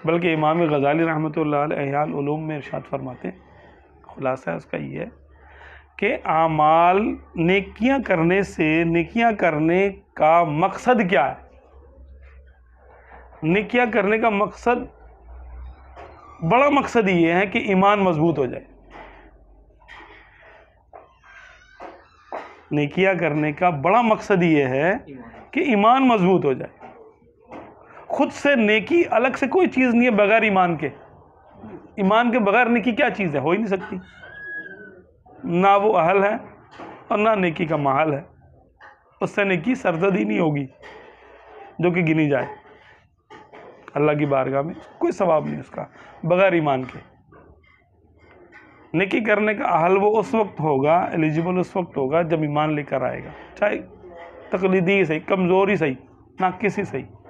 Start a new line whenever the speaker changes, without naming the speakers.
بلکہ امام غزالی رحمۃ اللہ علیہ احیاء العلوم میں ارشاد فرماتے ہیں، خلاصہ اس کا یہ ہے کہ اعمال نیکیاں کرنے سے، نیکیاں کرنے کا مقصد کیا ہے؟ نیکیاں کرنے کا مقصد، بڑا مقصد یہ ہے کہ ایمان مضبوط ہو جائے۔ نیکیاں کرنے کا بڑا مقصد یہ ہے کہ ایمان مضبوط ہو جائے۔ خود سے نیکی الگ سے کوئی چیز نہیں ہے بغیر ایمان کے۔ ایمان کے بغیر نیکی کیا چیز ہے؟ ہو ہی نہیں سکتی۔ نہ وہ اہل ہے اور نہ نیکی کا محل ہے۔ اس سے نیکی سرزد ہی نہیں ہوگی جو کہ گنی جائے اللہ کی بارگاہ میں، کوئی ثواب نہیں اس کا بغیر ایمان کے۔ نیکی کرنے کا اہل وہ اس وقت ہوگا، ایلیجیبل اس وقت ہوگا جب ایمان لے کر آئے گا، چاہے تقلیدی ہی صحیح، کمزور ہی صحیح، ناقص ہی صحیح۔